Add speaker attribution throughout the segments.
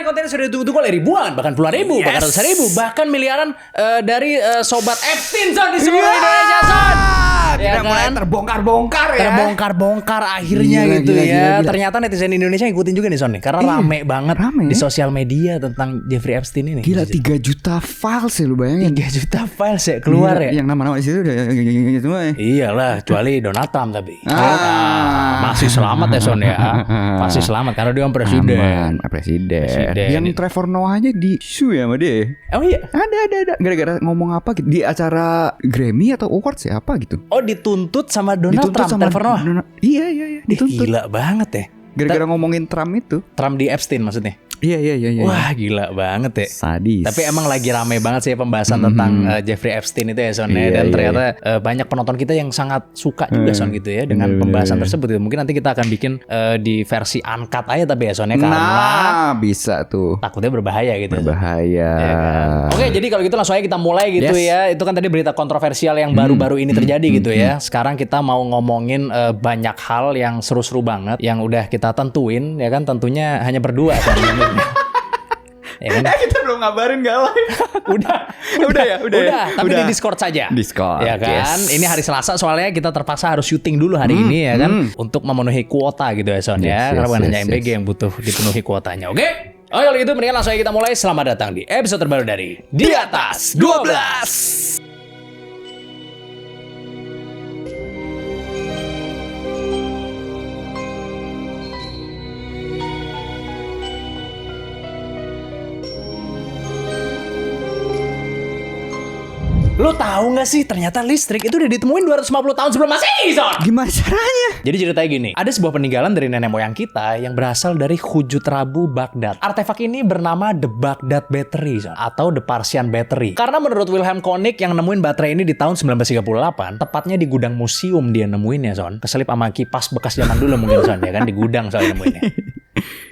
Speaker 1: konten sudah ditunggu-tunggu oleh ribuan, bahkan puluhan ribu, bahkan ratusan ribu, bahkan miliaran dari sobat Epstein Son di seluruh Indonesia Son.
Speaker 2: Kita mulai terbongkar-bongkar ya.
Speaker 1: Terbongkar-bongkar akhirnya
Speaker 2: Gila,
Speaker 1: gitu
Speaker 2: gila,
Speaker 1: ya.
Speaker 2: gila.
Speaker 1: Ternyata netizen Indonesia ngikutin juga nih Son nih, karena rame banget di sosial media tentang Jeffrey Epstein ini.
Speaker 2: Gila 3 juta files ya lu bayangin.
Speaker 1: 3 juta files ya keluar ya.
Speaker 2: Yang nama-nama di situ udah gitu semua ya.
Speaker 1: Iyalah, kecuali Donald Trump tapi. Masih selamat ya Son ya. Masih selamat karena dia presiden.
Speaker 2: Aman, presiden. Yang Trevor Noah aja di sue ya sama dia.
Speaker 1: Oh iya.
Speaker 2: Ada. Gara-gara ngomong apa gitu di acara Grammy atau Awards ya apa gitu.
Speaker 1: Oh dituntut sama Donald Trump, Trevor Noah.
Speaker 2: Iya, dituntut.
Speaker 1: Gila banget ya.
Speaker 2: Gara-gara ngomongin Trump itu.
Speaker 1: Trump di Epstein maksudnya.
Speaker 2: Iya.
Speaker 1: Wah gila banget ya.
Speaker 2: Sadis.
Speaker 1: Tapi emang lagi rame banget sih pembahasan tentang Jeffrey Epstein itu ya Son ya. Dan ternyata banyak penonton kita yang sangat suka juga Son gitu ya dengan pembahasan tersebut gitu. Mungkin nanti kita akan bikin di versi uncut aja tapi ya Son ya. Karena
Speaker 2: bisa tuh.
Speaker 1: takutnya berbahaya gitu.
Speaker 2: Berbahaya
Speaker 1: Ya kan? Oke jadi kalau gitu langsung aja kita mulai gitu ya. Itu kan tadi berita kontroversial yang baru-baru ini terjadi gitu ya. Sekarang kita mau ngomongin banyak hal yang seru-seru banget yang udah kita tentuin ya kan, tentunya hanya berdua Son. Ya kan?
Speaker 2: Kita belum ngabarin gak live.
Speaker 1: Udah ya. Tapi
Speaker 2: Udah.
Speaker 1: di Discord saja.
Speaker 2: Discord,
Speaker 1: ya kan.
Speaker 2: yes.
Speaker 1: Ini hari Selasa soalnya kita terpaksa harus syuting dulu hari ini ya kan, untuk memenuhi kuota gitu ya Son ya. Karena bukan hanya MBG yang butuh dipenuhi kuotanya. Oke. Oh kalau gitu mendingan langsung aja kita mulai. Selamat datang di episode terbaru dari Di Atas 12. Lo tahu nggak sih ternyata listrik itu udah ditemuin 250 tahun sebelum Masehi, Son?
Speaker 2: Gimana caranya?
Speaker 1: Jadi ceritanya gini, ada sebuah peninggalan dari nenek moyang kita yang berasal dari Khujut Rabu Baghdad. Artefak ini bernama The Baghdad Battery, Son, atau The Parsian Battery. Karena menurut Wilhelm Koenig yang nemuin baterai ini di tahun 1938, tepatnya di gudang museum dia nemuinnya, Son. Keselip sama kipas bekas zaman dulu mungkin, Son, ya kan, di gudang soalnya nemuinnya.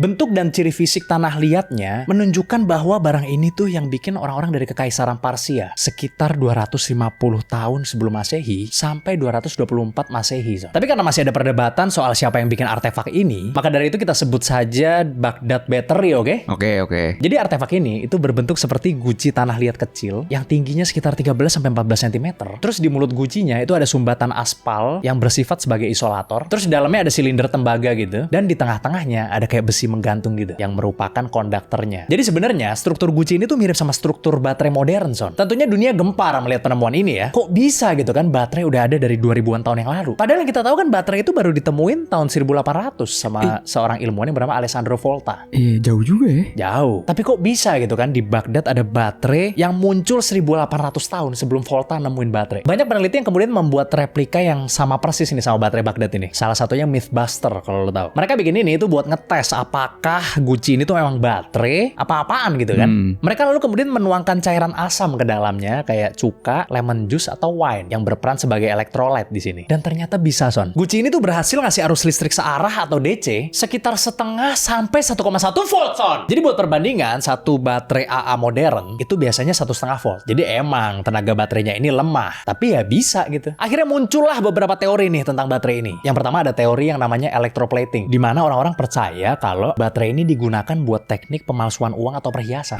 Speaker 1: Bentuk dan ciri fisik tanah liatnya menunjukkan bahwa barang ini tuh yang bikin orang-orang dari Kekaisaran Parsia sekitar 250 tahun sebelum Masehi sampai 224 Masehi. Tapi karena masih ada perdebatan soal siapa yang bikin artefak ini, maka dari itu kita sebut saja Baghdad Battery, oke?
Speaker 2: Oke.
Speaker 1: Jadi artefak ini itu berbentuk seperti guci tanah liat kecil yang tingginya sekitar 13-14 cm. Terus di mulut gucinya itu ada sumbatan aspal yang bersifat sebagai isolator. Terus di dalamnya ada silinder tembaga gitu. Dan di tengah-tengahnya ada kayak besi menggantung gitu yang merupakan konduktornya. Jadi sebenarnya struktur guci ini tuh mirip sama struktur baterai modern, Son. Tentunya dunia gempar melihat penemuan ini ya. Kok bisa gitu kan baterai udah ada dari 2000-an tahun yang lalu. Padahal yang kita tahu kan baterai itu baru ditemuin tahun 1800 sama seorang ilmuwan yang bernama Alessandro Volta.
Speaker 2: Jauh juga ya.
Speaker 1: Jauh. Tapi kok bisa gitu kan di Baghdad ada baterai yang muncul 1800 tahun sebelum Volta nemuin baterai. Banyak peneliti yang kemudian membuat replika yang sama persis ini sama baterai Baghdad ini. Salah satunya Mythbuster kalau lo tahu. Mereka bikin ini itu buat ngetes apakah guci ini tuh memang baterai apa-apaan gitu kan. Mereka lalu kemudian menuangkan cairan asam ke dalamnya kayak cuka, lemon juice atau wine yang berperan sebagai elektrolit di sini. Dan ternyata bisa, Son. Guci ini tuh berhasil ngasih arus listrik searah atau DC sekitar 0,5 sampai 1,1 volt, Son. Jadi buat perbandingan, satu baterai AA modern itu biasanya 1,5 volt. Jadi emang tenaga baterainya ini lemah, tapi ya bisa gitu. Akhirnya muncullah beberapa teori nih tentang baterai ini. Yang pertama ada teori yang namanya electroplating, di mana orang-orang percaya kalau baterai ini digunakan buat teknik pemalsuan uang atau perhiasan.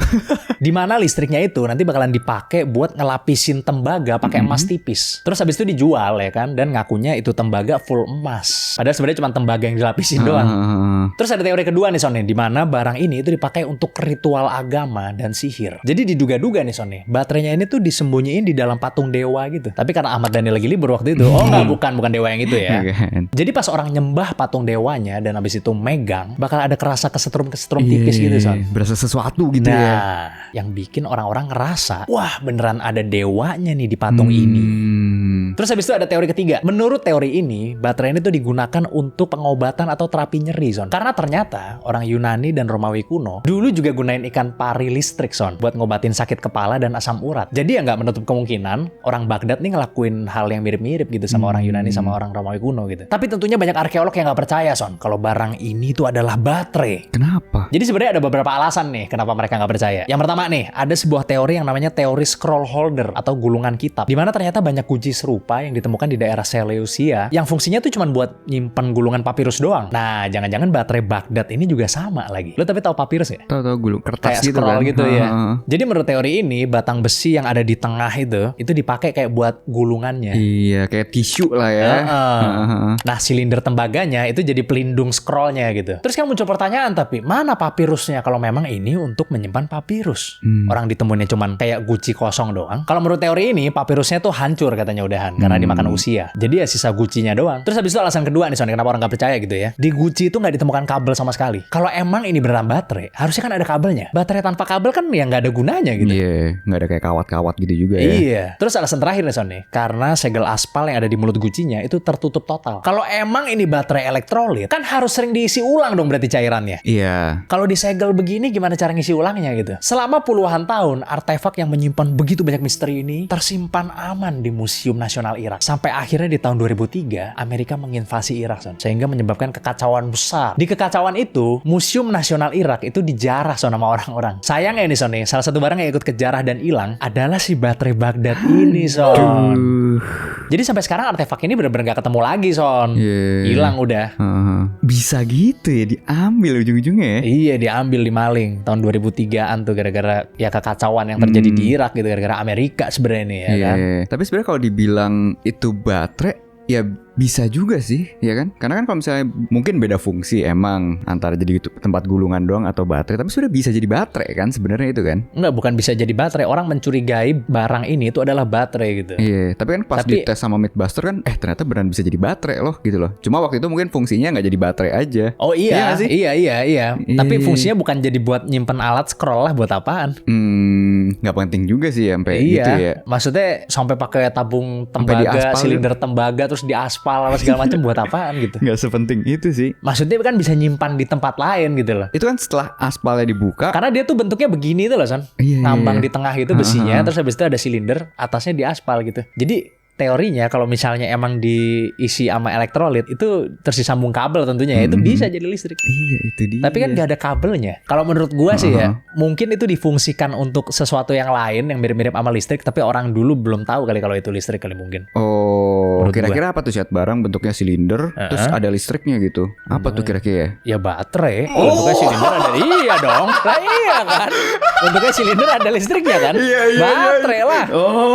Speaker 1: Di mana listriknya itu nanti bakalan dipakai buat ngelapisin tembaga pakai emas tipis. Terus habis itu dijual ya kan, dan ngakunya itu tembaga full emas. Padahal sebenarnya cuma tembaga yang dilapisin doang. Terus ada teori kedua nih Son, di mana barang ini itu dipakai untuk ritual agama dan sihir. Jadi diduga-duga nih Son, baterainya ini tuh disembunyiin di dalam patung dewa gitu. Tapi karena Ahmad Dhani lagi libur waktu itu, bukan dewa yang itu ya. Jadi pas orang nyembah patung dewanya dan habis itu megang, bakal ada kerasa kesetrum tipis gitu Son.
Speaker 2: Berasa sesuatu gitu ya.
Speaker 1: Nah, yang bikin orang-orang ngerasa, wah beneran ada dewanya nih di patung ini. Terus habis itu ada teori ketiga. Menurut teori ini, baterai ini tuh digunakan untuk pengobatan atau terapi nyeri, Son. Karena ternyata orang Yunani dan Romawi kuno dulu juga gunain ikan pari listrik, Son, buat ngobatin sakit kepala dan asam urat. Jadi ya nggak menutup kemungkinan orang Baghdad nih ngelakuin hal yang mirip-mirip gitu sama orang Yunani sama orang Romawi kuno gitu. Tapi tentunya banyak arkeolog yang nggak percaya, Son, kalau barang ini tuh adalah baterai.
Speaker 2: Kenapa?
Speaker 1: Jadi sebenarnya ada beberapa alasan nih kenapa mereka nggak percaya. Yang pertama Pertama nih, ada sebuah teori yang namanya teori scroll holder atau gulungan kitab. Di mana ternyata banyak guci serupa yang ditemukan di daerah Seleucia yang fungsinya tuh cuma buat nyimpan gulungan papirus doang. Nah, jangan-jangan baterai Baghdad ini juga sama lagi. Lo tapi tahu papirus ya?
Speaker 2: Tahu gulung kertas
Speaker 1: Kayak
Speaker 2: gitu
Speaker 1: scroll
Speaker 2: kan.
Speaker 1: gitu ya. Jadi menurut teori ini, batang besi yang ada di tengah itu dipakai kayak buat gulungannya.
Speaker 2: Iya, kayak tisu lah ya.
Speaker 1: Nah, silinder tembaganya itu jadi pelindung scrollnya gitu. Terus kan muncul pertanyaan, tapi mana papirusnya kalau memang ini untuk menyimpan papirus? Orang ditemuinnya cuman kayak guci kosong doang. Kalau menurut teori ini, papirusnya tuh hancur katanya udahan karena dimakan usia. Jadi ya sisa gucinya doang. Terus habis itu alasan kedua nih, Son, kenapa orang nggak percaya gitu ya? Di guci itu nggak ditemukan kabel sama sekali. Kalau emang ini beneran baterai, harusnya kan ada kabelnya. Baterai tanpa kabel kan ya nggak ada gunanya gitu.
Speaker 2: Iya, nggak ada kayak kawat-kawat gitu juga ya.
Speaker 1: Iya. Terus alasan terakhir nih, Son, nih, karena segel aspal yang ada di mulut gucinya itu tertutup total. Kalau emang ini baterai elektrolit, kan harus sering diisi ulang dong berarti cairannya.
Speaker 2: Iya.
Speaker 1: Kalau disegel begini gimana cara ngisi ulangnya gitu? Selama puluhan tahun, artefak yang menyimpan begitu banyak misteri ini tersimpan aman di Museum Nasional Irak. Sampai akhirnya di tahun 2003, Amerika menginvasi Irak, Son, sehingga menyebabkan kekacauan besar. Di kekacauan itu, Museum Nasional Irak itu dijarah, Son, sama orang-orang. Sayangnya ini, Son, nih, salah satu barang yang ikut kejarah dan hilang adalah si baterai Baghdad ini, Son. Jadi sampai sekarang artefak ini benar-benar gak ketemu lagi, Son. Hilang udah.
Speaker 2: Bisa gitu ya, diambil ujung-ujungnya ya.
Speaker 1: Iya, diambil, dimaling tahun 2003-an tuh gara-gara ya kekacauan yang terjadi di Irak gitu, gara-gara Amerika sebenarnya nih ya kan.
Speaker 2: Tapi sebenarnya kalau dibilang itu baterai, ya bisa juga sih, ya kan? Karena kan kalau misalnya mungkin beda fungsi emang antara jadi tempat gulungan doang atau baterai, tapi sudah bisa jadi baterai kan sebenarnya itu kan?
Speaker 1: Enggak, bukan bisa jadi baterai. Orang mencurigai barang ini itu adalah baterai gitu.
Speaker 2: Iya, tapi kan pas dites sama Mythbuster kan, ternyata beneran bisa jadi baterai loh gitu loh. Cuma waktu itu mungkin fungsinya nggak jadi baterai aja.
Speaker 1: Oh iya,
Speaker 2: sih?
Speaker 1: Iya. Tapi fungsinya bukan jadi buat nyimpen alat scroll lah, buat apaan?
Speaker 2: Nggak penting juga sih sampai
Speaker 1: iya,
Speaker 2: gitu ya.
Speaker 1: Maksudnya sampai pakai tabung tembaga, silinder tembaga terus di aspal apa segala macam buat apaan gitu?
Speaker 2: Nggak sepenting itu sih.
Speaker 1: Maksudnya kan bisa nyimpan di tempat lain gitu loh.
Speaker 2: Itu kan setelah aspalnya dibuka.
Speaker 1: Karena dia tuh bentuknya begini tuh loh, Son. Ngambang di tengah gitu besinya, terus habis itu ada silinder, atasnya di aspal gitu. Jadi teorinya kalau misalnya emang diisi sama elektrolit itu terus disambung kabel tentunya ya, itu bisa jadi listrik.
Speaker 2: Iya, itu dia.
Speaker 1: Tapi kan gak ada kabelnya. Kalau menurut gua sih ya, mungkin itu difungsikan untuk sesuatu yang lain yang mirip-mirip sama listrik, tapi orang dulu belum tahu kali kalau itu listrik kali mungkin.
Speaker 2: Oh, kira-kira apa tuh, Chat? Barang bentuknya silinder, terus ada listriknya gitu. Apa tuh kira-kira?
Speaker 1: Ya baterai. Bentuknya silinder ada. Iya dong. Lah iya kan. Bentuknya silinder ada listriknya kan? Baterai lah.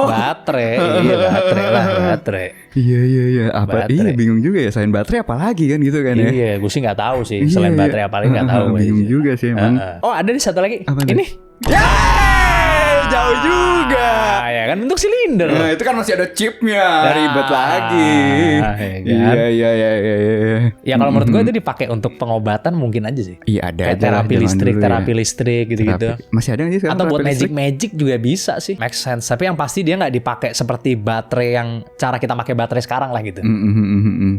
Speaker 1: Baterai. Iya, baterai lah, baterai.
Speaker 2: Iya. Apa?
Speaker 1: Baterai.
Speaker 2: Iya, bingung juga ya. Selain baterai apa lagi kan gitu kan ya?
Speaker 1: Iya, gue sih nggak tahu sih. Selain baterai apa lagi nggak tahu.
Speaker 2: Bingung juga sih emang.
Speaker 1: Oh, ada nih satu lagi.
Speaker 2: Apa
Speaker 1: ini.
Speaker 2: Jauh juga.
Speaker 1: Ya kan bentuk silinder.
Speaker 2: Nah, itu kan masih ada chipnya. Ribet lagi.
Speaker 1: Ya kan?
Speaker 2: Iya.
Speaker 1: Ya kalau menurut gue itu dipakai untuk pengobatan mungkin aja sih.
Speaker 2: Iya, ada
Speaker 1: kayak
Speaker 2: aja lah
Speaker 1: terapi listrik gitu-gitu.
Speaker 2: Masih ada nggak sih sekarang?
Speaker 1: Atau buat
Speaker 2: terapi listrik?
Speaker 1: magic juga bisa sih. Make sense. Tapi yang pasti dia nggak dipakai seperti baterai yang cara kita pakai baterai sekarang lah gitu.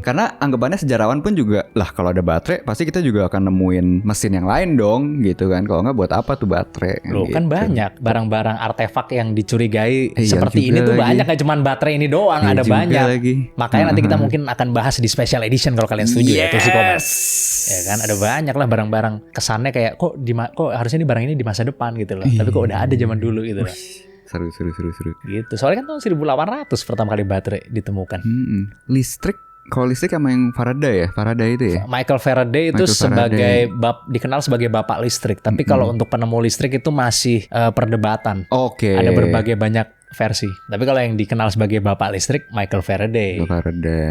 Speaker 2: Karena anggapannya sejarawan pun juga lah, kalau ada baterai pasti kita juga akan nemuin mesin yang lain dong gitu kan. Kalau nggak buat apa tuh baterai?
Speaker 1: Loh
Speaker 2: gitu.
Speaker 1: kan banyak barang-barang artefak yang dicurigai
Speaker 2: Iya
Speaker 1: seperti ini
Speaker 2: juga
Speaker 1: tuh
Speaker 2: lagi.
Speaker 1: banyak, gak cuma baterai ini doang,
Speaker 2: Iya
Speaker 1: ada
Speaker 2: juga
Speaker 1: banyak.
Speaker 2: lagi.
Speaker 1: Makanya nanti kita mungkin akan bahas di special edition kalau kalian setuju ya, tulis di komen. Ya kan, ada banyak lah barang-barang kesannya kayak kok harusnya ini barang ini di masa depan gitu loh. Tapi kok udah ada zaman dulu gitu loh.
Speaker 2: Seru.
Speaker 1: Gitu. Soalnya kan tahun 1800 pertama kali baterai ditemukan.
Speaker 2: Listrik. Kalau listrik sama yang Faraday itu ya?
Speaker 1: Michael Faraday itu dikenal sebagai bapak listrik. Tapi kalau untuk penemu listrik itu masih perdebatan.
Speaker 2: Oke.
Speaker 1: Ada berbagai banyak versi. Tapi kalau yang dikenal sebagai bapak listrik, Michael Faraday.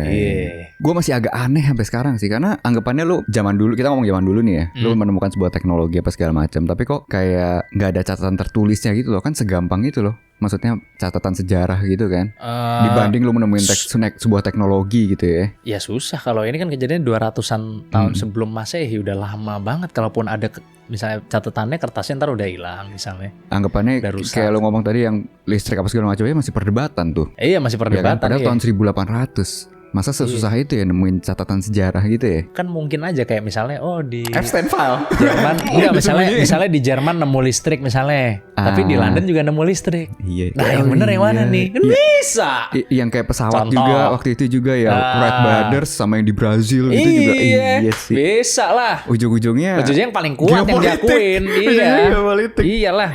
Speaker 1: Iya.
Speaker 2: Gue masih agak aneh sampai sekarang sih, karena anggapannya lu zaman dulu, kita ngomong zaman dulu nih ya, lu menemukan sebuah teknologi apa segala macam, tapi kok kayak nggak ada catatan tertulisnya gitu loh, kan segampang itu loh. Maksudnya catatan sejarah gitu kan. Dibanding lu menemuin sebuah teknologi gitu ya.
Speaker 1: Ya susah, kalau ini kan kejadian 200-an tahun sebelum Masehi, udah lama banget. Kalaupun ada misalnya catatannya, kertasnya ntar udah hilang misalnya.
Speaker 2: Anggapannya kayak lu ngomong tadi yang listrik apa segala macam, ya masih perdebatan tuh.
Speaker 1: Iya, masih perdebatan.
Speaker 2: Ya kan? Padahal tahun 1800. Masa sesusah itu ya nemuin catatan sejarah gitu ya?
Speaker 1: Kan mungkin aja kayak misalnya di
Speaker 2: Epstein file.
Speaker 1: Jerman enggak, misalnya di Jerman nemu listrik misalnya, tapi di London juga nemu listrik.
Speaker 2: Iya.
Speaker 1: Nah, yang bener yang mana nih? Kan bisa.
Speaker 2: Yang kayak pesawat
Speaker 1: Contoh.
Speaker 2: juga waktu itu juga ya, Wright Brothers sama yang di Brazil gitu juga. Iya sih.
Speaker 1: Bisa lah.
Speaker 2: Ujung-ujungnya
Speaker 1: Yang paling kuat yang diakuin. Iya. Iyalah,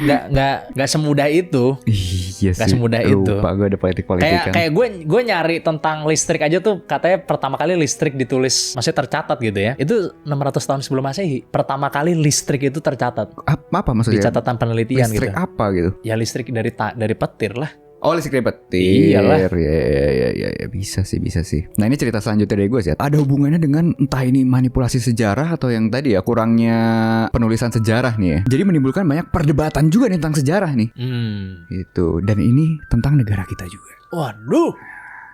Speaker 1: nggak semudah itu.
Speaker 2: Iya sih.
Speaker 1: Gak semudah itu.
Speaker 2: Lupa gue ada politik-politikan.
Speaker 1: Kayak gue nyari tentang listrik aja tuh, katanya pertama kali listrik ditulis, maksudnya tercatat gitu ya. Itu 600 tahun sebelum Masehi. Pertama kali listrik itu tercatat.
Speaker 2: Apa maksudnya?
Speaker 1: Di catatan penelitian
Speaker 2: listrik
Speaker 1: gitu.
Speaker 2: apa gitu?
Speaker 1: Ya listrik dari petir lah.
Speaker 2: Oh, listrik dari petir.
Speaker 1: Iyalah.
Speaker 2: Ya, bisa sih. Nah, ini cerita selanjutnya dari gue sih. Ada hubungannya dengan entah ini manipulasi sejarah atau yang tadi ya kurangnya penulisan sejarah nih ya. Jadi menimbulkan banyak perdebatan juga nih tentang sejarah nih. Gitu. Dan ini tentang negara kita juga.
Speaker 1: Waduh.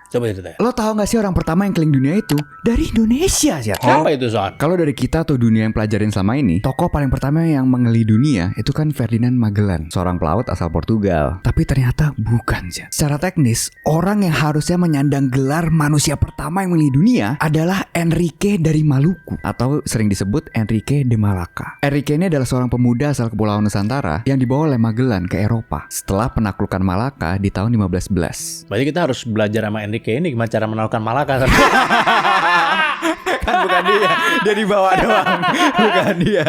Speaker 1: Coba cerita.
Speaker 2: Lo tahu gak sih orang pertama yang keliling dunia itu dari Indonesia sih?
Speaker 1: Siapa itu, Son?
Speaker 2: Kalau dari kita atau dunia yang pelajarin selama ini, tokoh paling pertama yang mengelilingi dunia itu kan Ferdinand Magellan, seorang pelaut asal Portugal. Tapi ternyata bukan sih. Secara teknis, orang yang harusnya menyandang gelar manusia pertama yang mengelilingi dunia adalah Enrique dari Maluku, atau sering disebut Enrique de Malacca. Enrique ini adalah seorang pemuda asal Kepulauan Nusantara yang dibawa oleh Magellan ke Eropa setelah penaklukan Malacca di tahun 1511.
Speaker 1: Berarti kita harus belajar sama Enrique ini gimana cara menaklukkan Malacca kan?
Speaker 2: Kan bukan dia dibawa doang, bukan dia.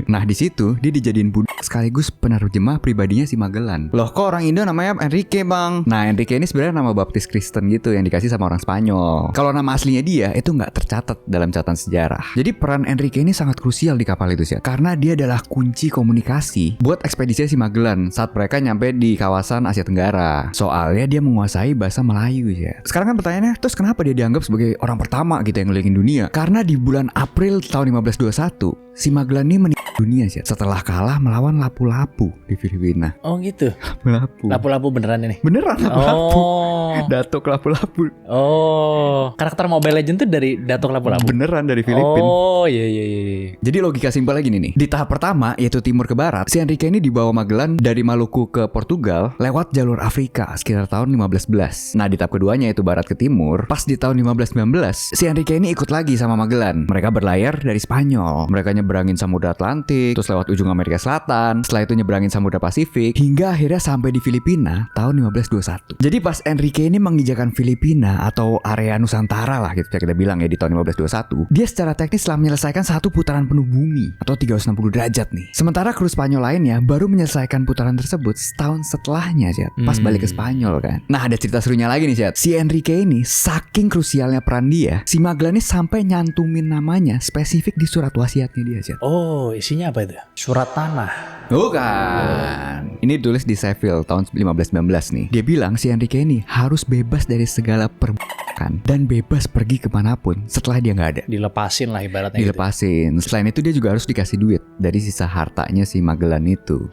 Speaker 2: Nah, di situ dia dijadiin budak sekaligus penerjemah pribadinya si Magellan. Loh, kok orang Indo namanya Enrique, Bang? Nah, Enrique ini sebenarnya nama baptis Kristen gitu yang dikasih sama orang Spanyol. Kalau nama aslinya dia itu nggak tercatat dalam catatan sejarah. Jadi peran Enrique ini sangat krusial di kapal itu sih, karena dia adalah kunci komunikasi buat ekspedisi si Magellan saat mereka nyampe di kawasan Asia Tenggara. Soalnya dia menguasai bahasa Melayu ya. Sekarang kan pertanyaannya, terus kenapa dia dianggap sebagai orang pertama gitu yang ngelilingin dunia? Karena di bulan April tahun 1521 si Magellan ini meninggal dunia sih setelah kalah melawan Lapu-Lapu di Filipina.
Speaker 1: Oh gitu.
Speaker 2: Lapu-Lapu.
Speaker 1: Lapu-Lapu beneran ini.
Speaker 2: Beneran Lapu-Lapu.
Speaker 1: Oh.
Speaker 2: Datuk Lapu-Lapu.
Speaker 1: Oh. Karakter Mobile Legends tuh dari Datuk Lapu-Lapu.
Speaker 2: Beneran dari Filipina.
Speaker 1: Oh iya.
Speaker 2: Jadi logika simpel lagi nih. Di tahap pertama yaitu timur ke barat, si Enrique ini dibawa Magellan dari Maluku ke Portugal lewat jalur Afrika sekitar tahun 1511. Nah, di tahap keduanya yaitu barat ke timur, pas di tahun 1519, si Enrique ini ikut lagi sama Magellan. Mereka berlayar dari Spanyol. Mereka nyebrangin Samudra Atlantik, terus lewat ujung Amerika Selatan, setelah itu nyebrangin Samudra Pasifik, hingga akhirnya sampai di Filipina tahun 1521. Jadi pas Enrique ini menginjakan Filipina atau area Nusantara lah gitu kita bilang ya di tahun 1521, dia secara teknis telah menyelesaikan satu putaran penuh bumi atau 360 derajat nih. Sementara kru Spanyol lainnya baru menyelesaikan putaran tersebut setahun setelahnya sih, pas balik ke Spanyol kan. Nah, ada cerita serunya lagi nih, Chat. Si Enrique ini saking krusialnya peran dia, si Magellan ini sampai nyantumin namanya spesifik di surat wasiatnya dia, Chat.
Speaker 1: Oh, isinya apa itu? Surat tanah.
Speaker 2: Bukan. Ini ditulis di Seville tahun 1519 nih. Dia bilang si Enrique ini harus bebas dari segala perbuatan dan bebas pergi kemanapun setelah dia nggak ada.
Speaker 1: Dilepasin lah ibaratnya.
Speaker 2: Dilepasin. Gitu. Selain itu dia juga harus dikasih duit dari sisa hartanya si Magellan itu.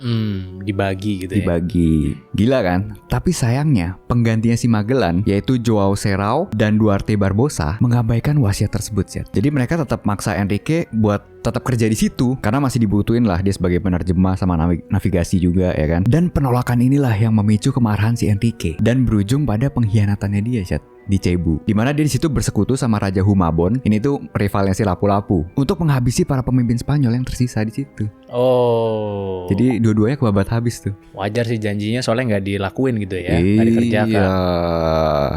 Speaker 1: Dibagi gitu
Speaker 2: Dibagi. Gila kan? Tapi sayangnya penggantinya si Magellan yaitu Joao Serrao dan Duarte Barbosa mengabaikan wasiat tersebut ya. Jadi mereka tetap maksa Enrique buat tetap kerja di situ karena masih dibutuhin lah dia sebagai penerjemah sama navigasi juga ya kan. Dan penolakan inilah yang memicu kemarahan si Enrique dan berujung pada pengkhianatannya dia Chat di Cebu. Dimana dia di situ bersekutu sama Raja Humabon, ini tuh rivalnya si Lapu-Lapu, untuk menghabisi para pemimpin Spanyol yang tersisa di situ.
Speaker 1: Oh.
Speaker 2: Jadi dua-duanya kebabat habis tuh.
Speaker 1: Wajar sih janjinya soalnya nggak dilakuin gitu ya, nggak dikerjakan.
Speaker 2: Iya.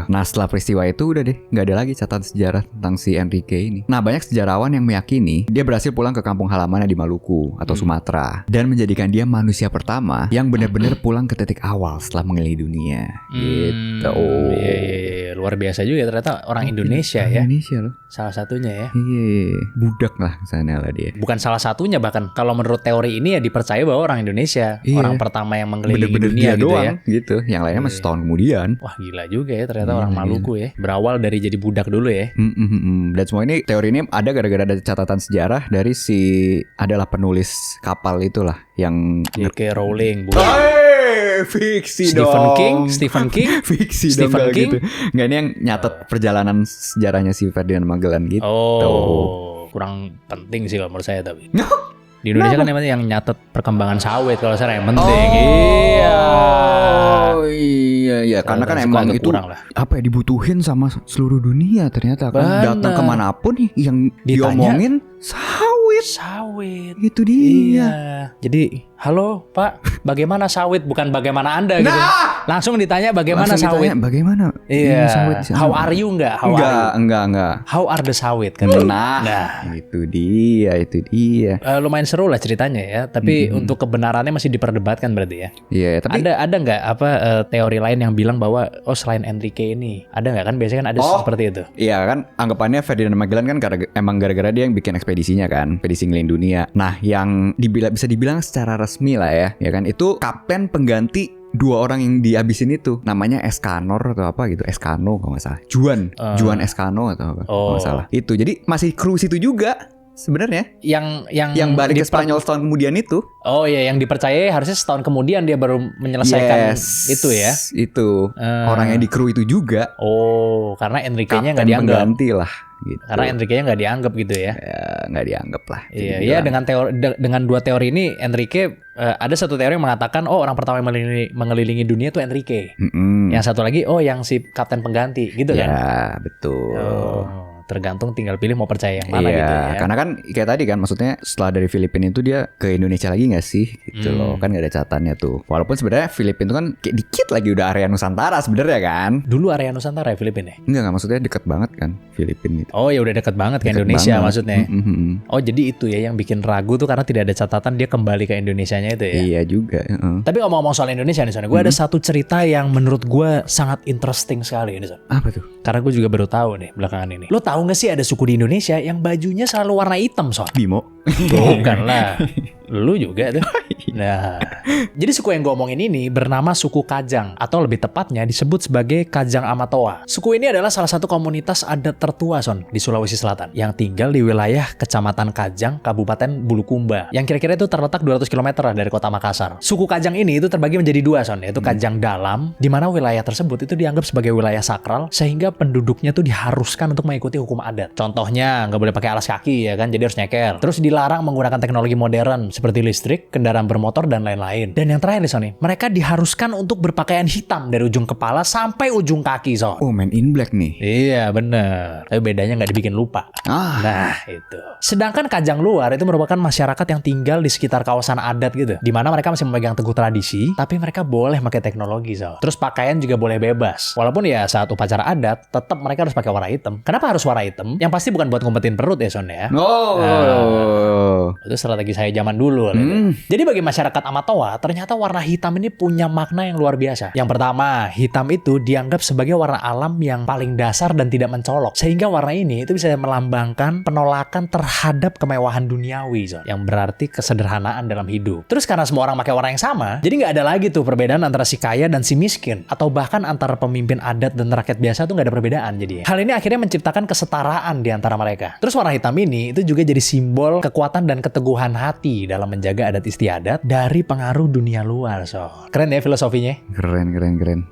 Speaker 2: Nah setelah peristiwa itu udah deh nggak ada lagi catatan sejarah tentang si Enrique ini. Nah banyak sejarawan yang meyakini dia berhasil pulang ke kampung halamannya di Maluku atau Sumatera dan menjadikan dia manusia pertama yang benar-benar pulang ke titik awal setelah mengelilingi dunia. Gitu.
Speaker 1: Iya. Luar biasa juga ternyata orang Indonesia ya.
Speaker 2: Indonesia loh.
Speaker 1: Salah satunya ya.
Speaker 2: Iya. Budak lah sana lah dia.
Speaker 1: Bukan salah satunya, bahkan kalau menurut teori ini ya dipercaya bahwa orang Indonesia orang pertama yang mengelilingi
Speaker 2: bener-bener
Speaker 1: dunia
Speaker 2: dia
Speaker 1: gitu
Speaker 2: doang,
Speaker 1: ya.
Speaker 2: gitu. Yang lainnya masih setahun kemudian.
Speaker 1: Wah gila juga ya ternyata orang Maluku ya. Berawal dari jadi budak dulu ya.
Speaker 2: Dan semua ini teori ini ada gara-gara ada catatan sejarah dari si adalah penulis kapal itulah yang
Speaker 1: J.K. Rowling.
Speaker 2: Fiksi
Speaker 1: Stephen King.
Speaker 2: Fiksi
Speaker 1: Stephen King.
Speaker 2: gitu. Nggak, ini yang nyatet perjalanan sejarahnya si Ferdinand Magellan gitu.
Speaker 1: Oh, kurang penting sih kalau menurut saya tapi. Di Indonesia kan yang nyatet perkembangan sawit kalau saya yang penting. Iya.
Speaker 2: Oh iya, karena kan
Speaker 1: Suka
Speaker 2: emang
Speaker 1: agak
Speaker 2: itu
Speaker 1: kurang lah.
Speaker 2: apa ya, dibutuhin sama seluruh dunia ternyata kan.
Speaker 1: Bener.
Speaker 2: Datang kemanapun nih yang
Speaker 1: Ditanya,
Speaker 2: diomongin sawit.
Speaker 1: Sawit.
Speaker 2: Itu dia.
Speaker 1: Iya. Jadi, halo Pak, bagaimana sawit? Bukan bagaimana Anda gitu. Langsung ditanya bagaimana
Speaker 2: Langsung
Speaker 1: sawit.
Speaker 2: ditanya, bagaimana?
Speaker 1: Iya.
Speaker 2: Ini sawit di sana.
Speaker 1: How are you enggak? How are you?
Speaker 2: Enggak.
Speaker 1: How are the sawit kan?
Speaker 2: Nah, itu dia.
Speaker 1: Lumayan seru lah ceritanya ya. Tapi untuk kebenarannya masih diperdebatkan berarti ya.
Speaker 2: Iya, tapi
Speaker 1: Ada nggak teori lain yang bilang bahwa selain Enrique ini ada nggak kan biasanya kan ada seperti itu.
Speaker 2: iya kan anggapannya Ferdinand Magellan kan emang gara-gara dia yang bikin ekspedisinya kan, ekspedisi ngeliling dunia. Nah, yang bisa dibilang secara resmi lah ya kan, itu kapten pengganti 2 orang yang dihabisin itu, namanya Escanor atau apa gitu, Escano kalau nggak salah, Juan Escano atau apa kalau nggak salah. Itu jadi masih kru situ juga sebenarnya, yang balik ke Spanyol setahun kemudian itu.
Speaker 1: Oh iya, yang dipercayai harusnya setahun kemudian dia baru menyelesaikan itu ya.
Speaker 2: Itu orang yang di kru itu juga.
Speaker 1: Oh, karena Enrique-nya nggak
Speaker 2: Kapten
Speaker 1: dianggap.
Speaker 2: pengganti lah gitu.
Speaker 1: Karena Enrique-nya nggak dianggap gitu ya.
Speaker 2: Ya, nggak dianggap lah.
Speaker 1: Iya, dengan 2 teori ini Enrique ada satu teori yang mengatakan orang pertama yang mengelilingi dunia itu Enrique. Yang satu lagi yang si kapten pengganti gitu kan.
Speaker 2: Ya, betul.
Speaker 1: Tergantung tinggal pilih mau percaya yang mana gitu ya.
Speaker 2: Karena kan kayak tadi kan, maksudnya setelah dari Filipina itu dia ke Indonesia lagi nggak sih gitu loh, kan nggak ada catatannya tuh. Walaupun sebenarnya Filipina itu kan kayak dikit lagi udah area Nusantara sebenarnya kan.
Speaker 1: Dulu area Nusantara ya Filipina.
Speaker 2: Enggak, maksudnya deket banget kan Filipina itu.
Speaker 1: Oh ya udah deket banget ke
Speaker 2: Deket
Speaker 1: Indonesia
Speaker 2: banget.
Speaker 1: maksudnya. Oh jadi itu ya yang bikin ragu tuh karena tidak ada catatan dia kembali ke Indonesianya itu ya.
Speaker 2: Iya juga.
Speaker 1: Tapi ngomong-ngomong soal Indonesia nih Son, gue ada satu cerita yang menurut gue sangat interesting sekali ini Son.
Speaker 2: Apa tuh?
Speaker 1: Karena gue juga baru tahu nih belakangan ini. Lo tahu nggak sih ada suku di Indonesia yang bajunya selalu warna hitam Son?
Speaker 2: Bimo.
Speaker 1: Bukan lah. Lu juga tuh. Nah, jadi suku yang gue omongin ini bernama suku Kajang, atau lebih tepatnya disebut sebagai Kajang Amatoa. Suku ini adalah salah satu komunitas adat tertua Son di Sulawesi Selatan yang tinggal di wilayah Kecamatan Kajang, Kabupaten Bulukumba, yang kira-kira itu terletak 200 km dari kota Makassar. Suku Kajang ini itu terbagi menjadi 2 Son, yaitu Kajang Dalam, di mana wilayah tersebut itu dianggap sebagai wilayah sakral sehingga penduduknya tuh diharuskan untuk mengikuti hukum adat. Contohnya nggak boleh pakai alas kaki ya kan, jadi harus nyeker. Terus dilarang menggunakan teknologi modern seperti listrik, kendaraan bermotor dan lain-lain. Dan yang terakhir nih Son, mereka diharuskan untuk berpakaian hitam dari ujung kepala sampai ujung kaki Son.
Speaker 2: Oh, Man in Black nih.
Speaker 1: Iya bener. Tapi bedanya nggak dibikin lupa. Nah itu. Sedangkan Kajang Luar itu merupakan masyarakat yang tinggal di sekitar kawasan adat gitu, di mana mereka masih memegang teguh tradisi, tapi mereka boleh pakai teknologi Son. Terus pakaian juga boleh bebas. Walaupun ya saat upacara adat tetap mereka harus pakai warna hitam. Kenapa harus warna hitam? Yang pasti bukan buat ngumpetin perut ya Son ya. Itu strategi saya zaman dulu. Jadi bagi masyarakat Amatoa, ternyata warna hitam ini punya makna yang luar biasa. Yang pertama, hitam itu dianggap sebagai warna alam yang paling dasar dan tidak mencolok. Sehingga warna ini itu bisa melambangkan penolakan terhadap kemewahan duniawi, Zon. Yang berarti kesederhanaan dalam hidup. Terus karena semua orang pakai warna yang sama, jadi nggak ada lagi tuh perbedaan antara si kaya dan si miskin. Atau bahkan antara pemimpin adat dan rakyat biasa tuh nggak ada perbedaan jadinya. Hal ini akhirnya menciptakan kesetaraan di antara mereka. Terus warna hitam ini itu juga jadi simbol kekuatan dan keteguhan hati dalam menjaga adat istiadat dari pengaruh dunia luar. Keren ya filosofinya?
Speaker 2: Keren.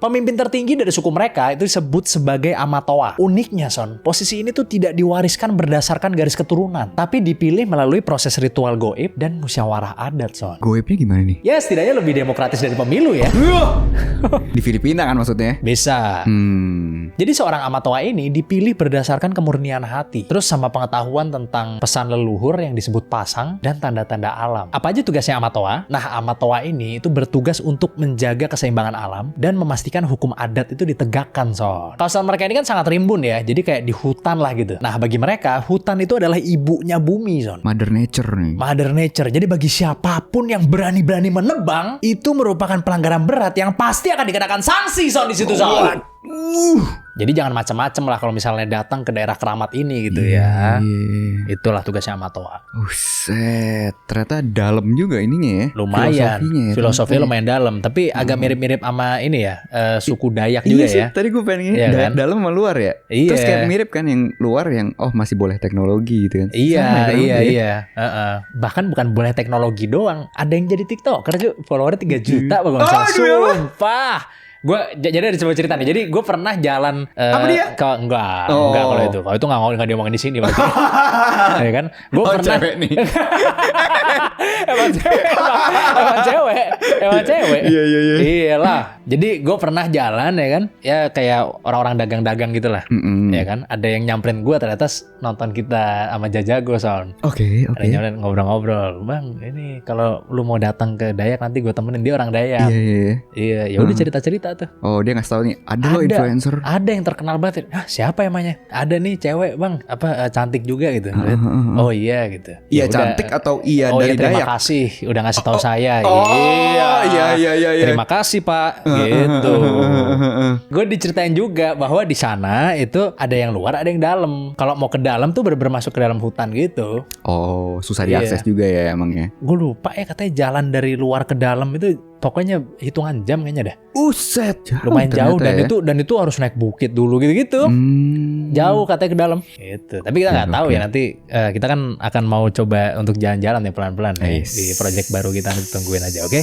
Speaker 1: Pemimpin tertinggi dari suku mereka itu disebut sebagai Amatoa. Uniknya Son, posisi ini tuh tidak diwariskan berdasarkan garis keturunan, tapi dipilih melalui proses ritual goib dan musyawarah adat Son.
Speaker 2: Goibnya gimana nih?
Speaker 1: Ya setidaknya lebih demokratis dari pemilu ya.
Speaker 2: Di Filipina kan maksudnya?
Speaker 1: Bisa. Jadi seorang Amatoa ini dipilih berdasarkan kemurnian hati, terus sama pengetahuan tentang pesan leluhur yang disebut pasang dan tanda-tanda alam. Apa aja tugasnya Amatoa? Nah, Amatoa ini itu bertugas untuk menjaga keseimbangan alam dan memastikan hukum adat itu ditegakkan Son. Kawasan mereka ini kan sangat rimbun ya, jadi kayak di hutan lah gitu. Nah, bagi mereka hutan itu adalah ibunya bumi Son.
Speaker 2: Mother Nature nih.
Speaker 1: Mother Nature. Jadi bagi siapapun yang berani-berani menebang, itu merupakan pelanggaran berat yang pasti akan dikenakan sanksi Son di situ Son. Jadi jangan macam-macam lah kalau misalnya datang ke daerah keramat ini gitu ya. Itulah tugasnya Amatoa.
Speaker 2: Set, ternyata dalam juga ininya ya.
Speaker 1: Lumayan. Filosofinya lumayan dalam, tapi agak mirip-mirip sama ini ya, suku Dayak juga
Speaker 2: sih,
Speaker 1: ya.
Speaker 2: Tadi gue pengen
Speaker 1: Iya kan?
Speaker 2: dalam sama luar ya.
Speaker 1: Iya.
Speaker 2: Terus kayak mirip kan yang luar yang masih boleh teknologi gitu kan.
Speaker 1: Iya. Bahkan bukan boleh teknologi doang, ada yang jadi TikToker cuy, followernya 3 juta bang. Sumpah. Gue jadi ada sebuah cerita nih. Jadi gue pernah jalan
Speaker 2: apa dia?
Speaker 1: Enggak kalau itu. Kalau itu nggak diomongin di sini berarti. Ya kan? Gue pernah.
Speaker 2: Cewek nih.
Speaker 1: Emang cewek.
Speaker 2: Iya.
Speaker 1: Iyalah. Jadi gue pernah jalan ya kan, ya kayak orang-orang dagang-dagang gitulah, ya kan. Ada yang nyamperin gue ternyata nonton kita sama Jajago sound.
Speaker 2: Oke.
Speaker 1: Ada yang nyamperin ngobrol-ngobrol, bang. Ini kalau lu mau datang ke Dayak nanti gue temenin, dia orang Dayak. Iya. Ya udah cerita-cerita tuh.
Speaker 2: Oh dia ngasih tahu nih, ada lo influencer.
Speaker 1: Ada yang terkenal banget. Siapa emangnya? Ada nih cewek bang, cantik juga gitu. Oh iya gitu.
Speaker 2: Iya
Speaker 1: Ya
Speaker 2: cantik
Speaker 1: udah.
Speaker 2: atau iya
Speaker 1: Oh
Speaker 2: dari
Speaker 1: iya, terima
Speaker 2: Dayak?
Speaker 1: kasih udah ngasih tahu saya.
Speaker 2: Iya.
Speaker 1: Terima kasih Pak. Gitu. Gue diceritain juga bahwa di sana itu ada yang luar, ada yang dalam. Kalau mau ke dalam tuh bener-bener masuk ke dalam hutan gitu.
Speaker 2: Oh susah
Speaker 1: Iya.
Speaker 2: diakses juga ya emangnya.
Speaker 1: Gue lupa ya, katanya jalan dari luar ke dalam itu pokoknya hitungan jam kayaknya dah.
Speaker 2: Uset.
Speaker 1: Lumayan jauh
Speaker 2: ternyata
Speaker 1: dan itu harus naik bukit dulu gitu-gitu. Jauh katanya ke dalam. Gitu. Tapi kita nggak tahu ya nanti kita kan akan mau coba untuk jalan-jalan ya pelan-pelan ya, di project baru kita, nanti tungguin aja, oke?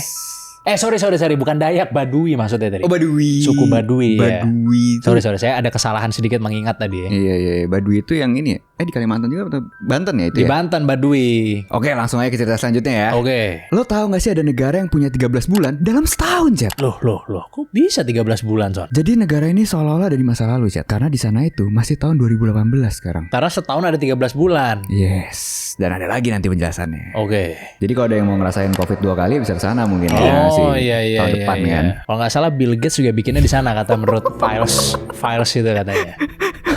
Speaker 1: Sorry, bukan Dayak, Baduy maksudnya tadi.
Speaker 2: Oh Baduy.
Speaker 1: Suku Baduy. Ya.
Speaker 2: Baduy.
Speaker 1: Sorry, saya ada kesalahan sedikit mengingat tadi ya.
Speaker 2: Iya. Baduy itu yang ini ya? Di Kalimantan juga atau Banten ya itu
Speaker 1: Di
Speaker 2: ya?
Speaker 1: Banten, Baduy.
Speaker 2: Oke langsung aja ke cerita selanjutnya ya.
Speaker 1: Oke.
Speaker 2: Lo tahu gak sih ada negara yang punya 13 bulan dalam setahun, Chat?
Speaker 1: Loh, kok bisa 13 bulan, Son?
Speaker 2: Jadi negara ini seolah-olah ada di masa lalu, Chat. Karena di sana itu masih tahun 2018 sekarang.
Speaker 1: Karena setahun ada 13 bulan.
Speaker 2: Yes. Dan ada lagi nanti penjelasannya.
Speaker 1: Oke.
Speaker 2: Jadi kalau ada yang mau ngerasain COVID 2 kali bisa ke sana mungkin
Speaker 1: Oh
Speaker 2: sih.
Speaker 1: iya.
Speaker 2: Tahun depan kan.
Speaker 1: Kalau nggak salah Bill Gates juga bikinnya di sana kata menurut files itu katanya.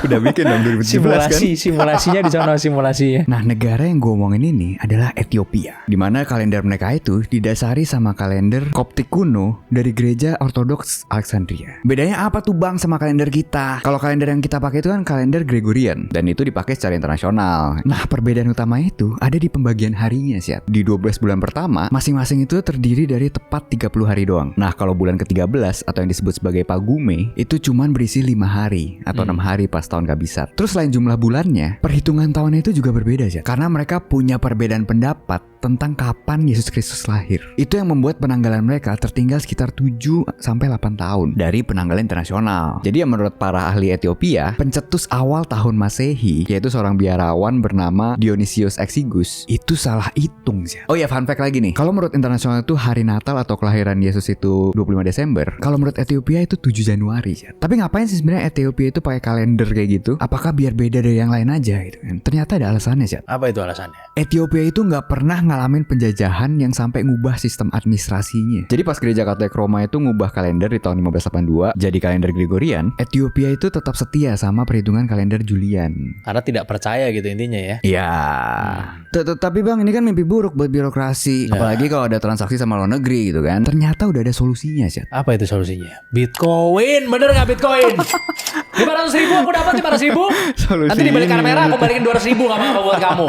Speaker 2: Udah bikin dong 2017 kan.
Speaker 1: Simulasinya di sana simulasinya.
Speaker 2: Nah negara yang gue omongin ini adalah Ethiopia, di mana kalender mereka itu didasari sama kalender Koptik kuno dari gereja Ortodoks Alexandria. Bedanya apa tuh bang sama kalender kita? Kalau kalender yang kita pakai itu kan kalender Gregorian, dan itu dipakai secara internasional. Nah perbedaan utama itu ada di pembagian harinya sih. Di 12 bulan pertama masing-masing itu terdiri dari tepat 30 hari doang. Nah kalau bulan ke-13 atau yang disebut sebagai Pagume itu cuman berisi 5 hari atau 6 hari pas tahun kabisat. Terus selain jumlah bulannya, perhitungan tahunnya itu juga berbeda sih. Karena mereka punya perbedaan pendapat tentang kapan Yesus Kristus lahir. Itu yang membuat penanggalan mereka tertinggal sekitar 7-8 tahun dari penanggalan internasional. Jadi menurut para ahli Ethiopia, pencetus awal tahun Masehi, yaitu seorang biarawan bernama Dionysius Exiguus, itu salah hitung sih. Oh ya, fun fact lagi nih. Kalau menurut internasional itu hari Natal atau kelahiran Yesus itu 25 Desember. Kalau menurut Ethiopia itu 7 Januari sih. Tapi ngapain sih sebenarnya Ethiopia itu pakai kalender kayak gitu? Apakah biar beda dari yang lain aja gitu kan? Ternyata ada alasannya sih.
Speaker 1: Apa itu alasannya?
Speaker 2: Ethiopia itu nggak pernah ngalamin penjajahan yang sampai ngubah sistem administrasinya. Jadi pas gereja Katolik Roma itu ngubah kalender di tahun 1582 jadi kalender Gregorian, Ethiopia itu tetap setia sama perhitungan kalender Julian.
Speaker 1: Karena tidak percaya gitu intinya ya.
Speaker 2: Iya. Tapi bang, ini kan mimpi buruk buat birokrasi. Apalagi kalau ada transaksi sama luar negeri gitu kan. Ternyata udah ada solusinya sih.
Speaker 1: Apa itu solusinya? Bitcoin, bener nggak Bitcoin? 500.000 aku dapat 500.000. Nanti dibalik kamera aku balikin 200.000 nggak apa-apa buat kamu.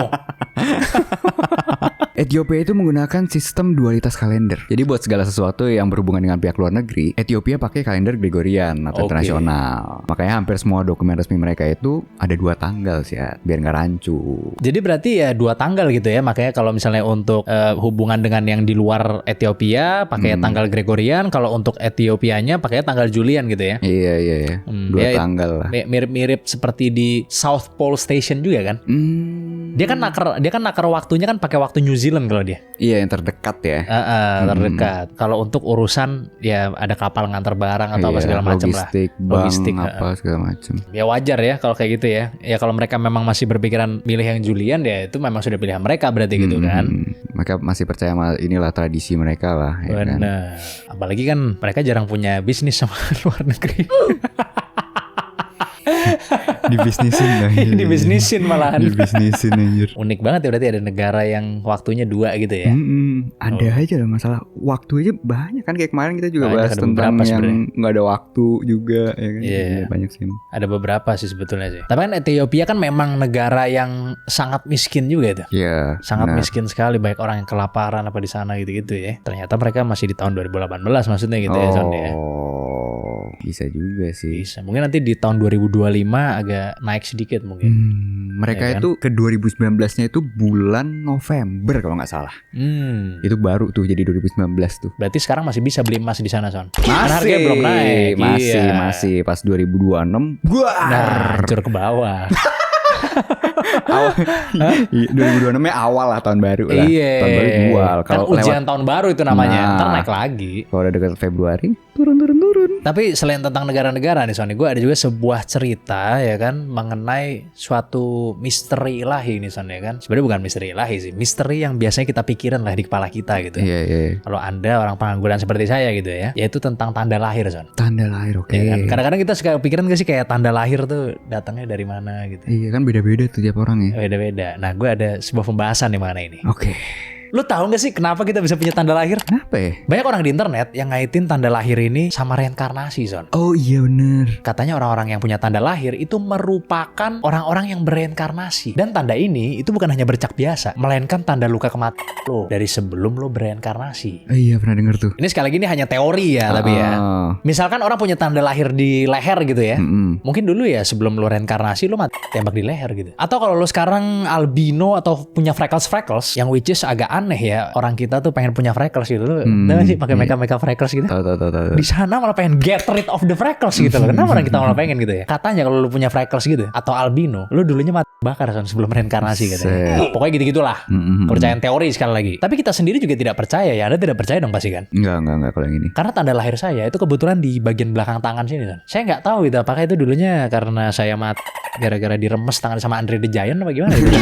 Speaker 2: Ethiopia itu menggunakan sistem dualitas kalender. Jadi buat segala sesuatu yang berhubungan dengan pihak luar negeri, Ethiopia pakai kalender Gregorian atau internasional. Makanya hampir semua dokumen resmi mereka itu ada 2 tanggal sih ya, biar nggak rancu.
Speaker 1: Jadi berarti ya 2 tanggal gitu ya. Makanya kalau misalnya untuk hubungan dengan yang di luar Ethiopia pakai tanggal Gregorian, kalau untuk Etiopianya pakai tanggal Julian gitu ya.
Speaker 2: Iya. 2 tanggal lah.
Speaker 1: Mirip-mirip seperti di South Pole Station juga kan? Dia kan nakar waktunya kan pakai waktu New Zealand kalau dia.
Speaker 2: Iya, yang terdekat ya.
Speaker 1: Terdekat. Kalau untuk urusan ya ada kapal ngantar barang atau apa segala macam lah.
Speaker 2: Logistik, apa segala macam.
Speaker 1: Ya wajar ya kalau kayak gitu ya. Ya kalau mereka memang masih berpikiran milih yang Julian ya itu memang sudah pilihan mereka berarti gitu kan.
Speaker 2: Mereka masih percaya sama inilah tradisi mereka lah. Ya
Speaker 1: benar. Kan? Apalagi kan mereka jarang punya bisnis sama luar negeri.
Speaker 2: Dibisnisin lah.
Speaker 1: Dibisnisin malahan.
Speaker 2: Dibisnisin anjir.
Speaker 1: Unik banget ya berarti ada negara yang waktunya 2 gitu ya.
Speaker 2: Ada aja lah masalah waktu aja banyak kan, kayak kemarin kita juga bahas tentang yang nggak ada waktu juga ya kan.
Speaker 1: Yeah.
Speaker 2: Banyak sih.
Speaker 1: Ada beberapa sih sebetulnya sih. Tapi kan Ethiopia kan memang negara yang sangat miskin juga itu.
Speaker 2: Iya.
Speaker 1: Sangat miskin sekali, banyak orang yang kelaparan apa di sana gitu-gitu ya. Ternyata mereka masih di tahun 2018 maksudnya gitu ya Son ya.
Speaker 2: Bisa juga sih.
Speaker 1: Bisa. Mungkin nanti di tahun 2025 agak naik sedikit mungkin.
Speaker 2: Mereka ya kan? Itu ke 2019-nya itu bulan November kalau nggak salah. Itu baru tuh jadi 2019 tuh.
Speaker 1: Berarti sekarang masih bisa beli emas di sana Son.
Speaker 2: Masih.
Speaker 1: Harganya belum naik.
Speaker 2: Masih pas 2026.
Speaker 1: Nah, hancur ke bawah.
Speaker 2: Awal 2026 awal lah, tahun baru lah.
Speaker 1: Iya.
Speaker 2: Tahun baru jual.
Speaker 1: Kan ujian tahun baru itu namanya.
Speaker 2: Nah.
Speaker 1: Ntar naik lagi.
Speaker 2: Kalau udah dekat Februari turun.
Speaker 1: Tapi selain tentang negara-negara nih Sony, gue ada juga sebuah cerita ya kan mengenai suatu misteri ilahi nih Sony ya kan. Sebenarnya bukan misteri ilahi sih, misteri yang biasanya kita pikirin lah di kepala kita gitu.
Speaker 2: Iya.
Speaker 1: Kalau Anda orang pengangguran seperti saya gitu ya, yaitu tentang tanda lahir Son.
Speaker 2: Tanda lahir, oke.
Speaker 1: Ya kan? Kadang-kadang kita suka pikiran gak sih kayak tanda lahir tuh datangnya dari mana gitu.
Speaker 2: Iya kan beda-beda tuh tiap orang ya.
Speaker 1: Beda-beda. Nah, gue ada sebuah pembahasan di mana ini.
Speaker 2: Oke.
Speaker 1: Lu tahu gak sih kenapa kita bisa punya tanda lahir?
Speaker 2: Kenapa ya?
Speaker 1: Banyak orang di internet yang ngaitin tanda lahir ini sama reinkarnasi, Son.
Speaker 2: Oh iya bener.
Speaker 1: Katanya orang-orang yang punya tanda lahir itu merupakan orang-orang yang bereinkarnasi. Dan tanda ini itu bukan hanya bercak biasa, melainkan tanda luka kematian lo dari sebelum lo bereinkarnasi.
Speaker 2: Iya pernah denger tuh.
Speaker 1: Ini sekali lagi ini hanya teori ya, tapi ya. Misalkan orang punya tanda lahir di leher gitu ya. Mungkin dulu ya sebelum lo reinkarnasi lo mati tembak di leher gitu. Atau kalau lo sekarang albino atau punya freckles yang which is agak aneh ya, orang kita tuh pengen punya freckles gitu. Tahu gak sih pakai makeup freckles gitu?
Speaker 2: Tahu.
Speaker 1: Di sana malah pengen get rid of the freckles gitu loh. Kenapa orang kita malah pengen gitu ya? Katanya kalau lu punya freckles gitu atau albino, lu dulunya mati bakar Son sebelum reinkarnasi katanya. Pokoknya gitu-gitulah. Kepercayaan teori sekali lagi. Tapi kita sendiri juga tidak percaya ya. Anda tidak percaya dong pasti kan?
Speaker 2: Enggak kalau yang ini.
Speaker 1: Karena tanda lahir saya itu kebetulan di bagian belakang tangan sini Son. Saya nggak tahu gitu apakah itu dulunya karena saya mati gara-gara diremes tangan sama Andre the Giant apa gimana gitu.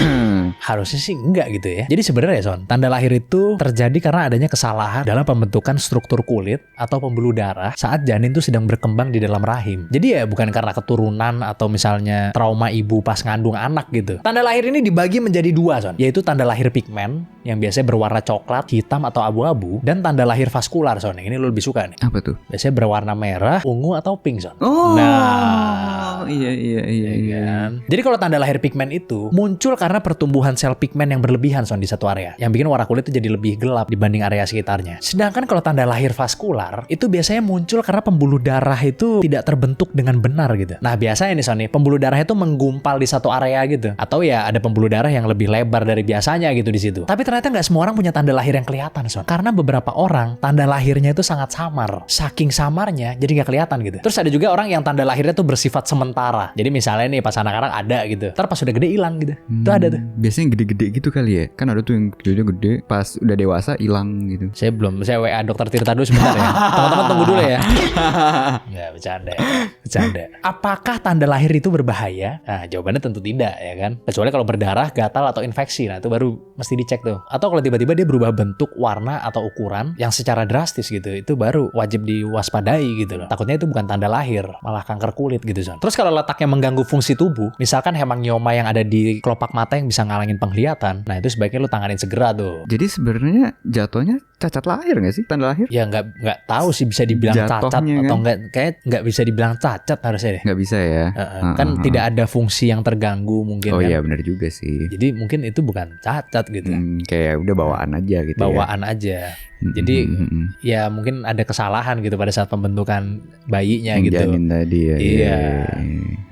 Speaker 1: Harusnya sih enggak gitu ya. Jadi sebenarnya Son, tanda lahir itu terjadi karena adanya kesalahan dalam pembentukan struktur kulit atau pembuluh darah saat janin itu sedang berkembang di dalam rahim. Jadi ya bukan karena keturunan atau misalnya trauma ibu pas ngandung anak gitu. Tanda lahir ini dibagi menjadi dua Son, yaitu tanda lahir pigmen yang biasanya berwarna coklat, hitam atau abu-abu, dan tanda lahir vaskular Son. Yang ini lo lebih suka nih.
Speaker 2: Apa tuh?
Speaker 1: Biasanya berwarna merah, ungu atau pink Son.
Speaker 2: Oh.
Speaker 1: Nah,
Speaker 2: iya.
Speaker 1: Jadi kalau tanda lahir pigmen itu muncul karena pertumbuhan sel pigmen yang berlebihan Son di satu area, yang bikin warna kulit itu jadi lebih gelap dibanding area sekitarnya. Sedangkan kalau tanda lahir vaskular itu biasanya muncul karena pembuluh darah itu tidak terbentuk dengan benar gitu. Nah biasanya nih Son nih, pembuluh darah itu menggumpal di satu area gitu, atau ya ada pembuluh darah yang lebih lebar dari biasanya gitu di situ. Tapi ternyata nggak semua orang punya tanda lahir yang kelihatan Son, karena beberapa orang tanda lahirnya itu sangat samar. Saking samarnya jadi nggak kelihatan gitu. Terus ada juga orang yang tanda lahirnya tuh bersifat sementara. Jadi misalnya nih pas anak-anak ada gitu, ntar pas udah gede hilang gitu. Itu ada tuh.
Speaker 2: Biasanya gede-gede gitu kali ya. Kan ada tuh yang gede, pas udah dewasa hilang gitu.
Speaker 1: Saya WA dokter Tirta dulu sebentar ya. Teman-teman tunggu dulu ya. Nggak, bercanda. Apakah tanda lahir itu berbahaya? Nah, jawabannya tentu tidak ya kan. Kecuali kalau berdarah, gatal atau infeksi. Nah, itu baru mesti dicek tuh. Atau kalau tiba-tiba dia berubah bentuk, warna atau ukuran yang secara drastis gitu, itu baru wajib diwaspadai gitu loh. Takutnya itu bukan tanda lahir, malah kanker kulit gitu Son. Terus kalau letaknya mengganggu fungsi tubuh, misalkan hemangioma yang ada di kelopak mata yang bisa ngalangin penglihatan, nah itu sebaiknya lu tanganin segera tuh.
Speaker 2: Jadi sebenarnya jatuhnya cacat lahir nggak sih tanda lahir?
Speaker 1: Ya nggak tahu sih bisa dibilang
Speaker 2: Jatohnya
Speaker 1: cacat
Speaker 2: kan?
Speaker 1: atau enggak. Kayak nggak bisa dibilang cacat harusnya deh.
Speaker 2: Nggak bisa ya?
Speaker 1: Kan tidak ada fungsi yang terganggu mungkin
Speaker 2: Oh
Speaker 1: kan.
Speaker 2: iya benar juga sih.
Speaker 1: Jadi mungkin itu bukan cacat gitu.
Speaker 2: Kayak udah bawaan aja gitu.
Speaker 1: Bawaan aja. Jadi ya mungkin ada kesalahan gitu pada saat pembentukan bayinya gitu.
Speaker 2: Janin tadi ya.
Speaker 1: Iya.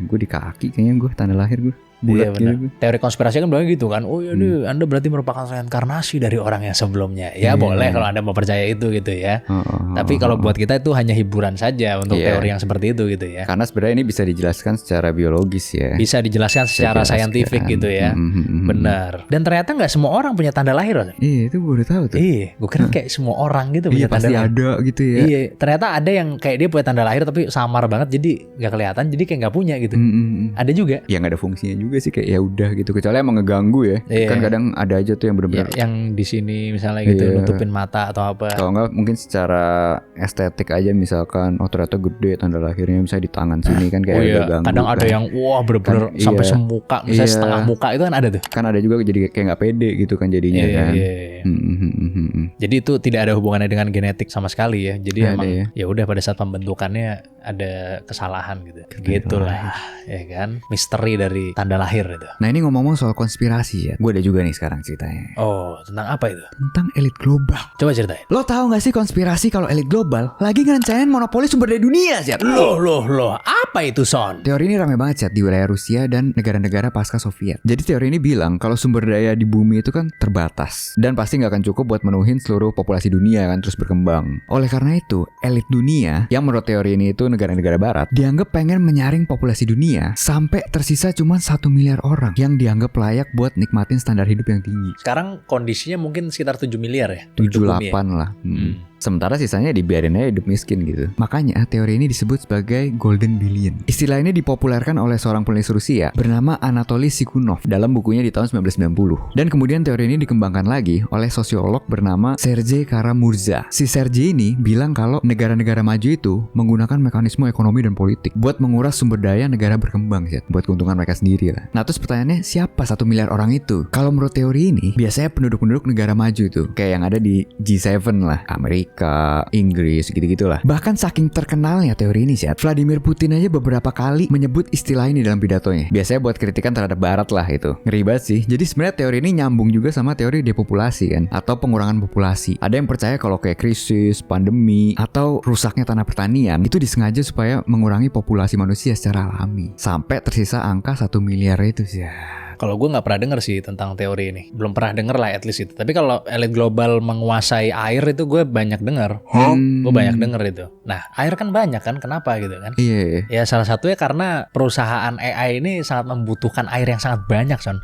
Speaker 2: Gue di kaki kayaknya gue tanda lahir gue.
Speaker 1: Iya
Speaker 2: Bulat
Speaker 1: benar.
Speaker 2: gitu.
Speaker 1: Teori konspirasi kan bilang gitu kan. Oh iya deh, Anda berarti merupakan reinkarnasi dari orang yang sebelumnya. Ya boleh kalau Anda mau percaya itu gitu ya. Tapi kalau buat kita itu hanya hiburan saja untuk teori yang seperti itu gitu ya.
Speaker 2: Karena sebenarnya ini bisa dijelaskan secara biologis ya.
Speaker 1: Bisa dijelaskan secara saintifik gitu ya. Benar. Dan ternyata nggak semua orang punya tanda lahir loh.
Speaker 2: Iya itu gue udah tahu tuh.
Speaker 1: Iya, gue kira kayak semua orang gitu punya
Speaker 2: Iya
Speaker 1: tanda
Speaker 2: pasti
Speaker 1: lahir.
Speaker 2: ada gitu ya.
Speaker 1: Iya, ternyata ada yang kayak dia punya tanda lahir tapi samar banget jadi nggak kelihatan, jadi kayak nggak punya gitu. Ada juga.
Speaker 2: Ya nggak ada fungsinya juga sih, kayak ya udah gitu, kecuali emang ngeganggu ya.
Speaker 1: Iya.
Speaker 2: Kan kadang ada aja tuh yang benar-benar
Speaker 1: yang di sini misalnya gitu nutupin mata atau apa.
Speaker 2: kalau nggak mungkin secara estetik aja, misalkan oh ternyata gede tanda lahirnya misalnya di tangan sini kan kayak udah ganggu.
Speaker 1: Kadang ada yang wah bener-bener
Speaker 2: Kan,
Speaker 1: sampai
Speaker 2: iya.
Speaker 1: semuka, misalnya
Speaker 2: Iya.
Speaker 1: setengah muka itu kan ada tuh.
Speaker 2: Kan ada juga jadi kayak nggak pede gitu kan jadinya kan.
Speaker 1: Iya. Jadi itu tidak ada hubungannya dengan genetik sama sekali ya. Jadi
Speaker 2: Nggak
Speaker 1: emang
Speaker 2: ada
Speaker 1: ya udah pada saat pembentukannya ada kesalahan gitu. Gitulah ya kan. Misteri dari tanda lahir itu.
Speaker 2: Nah ini ngomong-ngomong soal konspirasi ya, gue ada juga nih sekarang ceritanya.
Speaker 1: Oh, tentang apa itu?
Speaker 2: Tentang elit global.
Speaker 1: Coba ceritain.
Speaker 2: Lo tahu nggak sih konspirasi kalau elit global lagi ngerencanain monopoli sumber daya dunia sih?
Speaker 1: Loh, apa itu Son?
Speaker 2: Teori ini ramai banget Chat, di wilayah Rusia dan negara-negara pasca Soviet. Jadi teori ini bilang kalau sumber daya di bumi itu kan terbatas dan pasti nggak akan cukup buat menuhin seluruh populasi dunia kan terus berkembang. Oleh karena itu, elit dunia yang menurut teori ini itu negara-negara barat dianggap pengen menyaring populasi dunia sampai tersisa cuma 1 miliar orang yang dianggap layak buat nikmatin standar hidup yang tinggi.
Speaker 1: Sekarang kondisinya mungkin sekitar 7 miliar ya.
Speaker 2: 7-8 lah. Sementara sisanya dibiarin aja hidup miskin gitu. Makanya teori ini disebut sebagai Golden Billion. Istilah ini dipopulerkan oleh seorang penulis Rusia bernama Anatoly Sikunov dalam bukunya di tahun 1990. Dan kemudian teori ini dikembangkan lagi oleh sosiolog bernama Sergei Karamurza. Si Sergei ini bilang kalau negara-negara maju itu menggunakan mekanisme ekonomi dan politik buat menguras sumber daya negara berkembang ya, buat keuntungan mereka sendiri lah. Nah terus pertanyaannya, siapa 1 miliar orang itu? Kalau menurut teori ini, biasanya penduduk-penduduk negara maju itu, kayak yang ada di G7 lah, Amerika, Inggris, gitu-gitulah. Bahkan saking terkenalnya teori ini sih, Vladimir Putin aja beberapa kali menyebut istilah ini dalam pidatonya. Biasanya buat kritikan terhadap Barat lah itu. Ngeri banget sih. Jadi sebenarnya teori ini nyambung juga sama teori depopulasi kan, atau pengurangan populasi. Ada yang percaya kalau kayak krisis, pandemi, atau rusaknya tanah pertanian itu disengaja supaya mengurangi populasi manusia secara alami sampai tersisa angka 1 miliar itu sih.
Speaker 1: Kalau gue nggak pernah denger sih tentang teori ini. Belum pernah denger lah at least itu. Tapi kalau elit global menguasai air itu gue banyak denger. Gue banyak denger itu. Nah air kan banyak kan, kenapa gitu kan?
Speaker 2: Iya.
Speaker 1: Ya salah satunya karena perusahaan AI ini sangat membutuhkan air yang sangat banyak Son.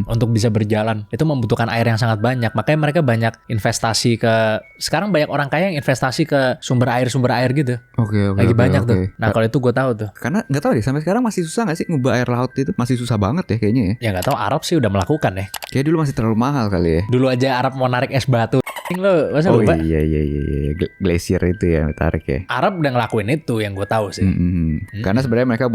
Speaker 1: Untuk bisa berjalan itu membutuhkan air yang sangat banyak. Makanya mereka banyak investasi ke, sekarang banyak orang kaya yang investasi ke sumber air gitu.
Speaker 2: Oke.
Speaker 1: Lagi banyak tuh. Nah kalau itu gue tahu tuh.
Speaker 2: Karena nggak tahu deh, sampai sekarang masih susah nggak sih ngubah air laut itu? Masih susah banget ya kayaknya ya.
Speaker 1: Ya nggak tahu, Arab sih udah melakukan ya.
Speaker 2: Kayak dulu masih terlalu mahal kali ya.
Speaker 1: Dulu aja Arab mau narik es batu. Lo masa lupa?
Speaker 2: Iya. Glacier itu ya tarik ya.
Speaker 1: Arab udah ngelakuin itu yang gue tahu sih.
Speaker 2: Karena sebenarnya mereka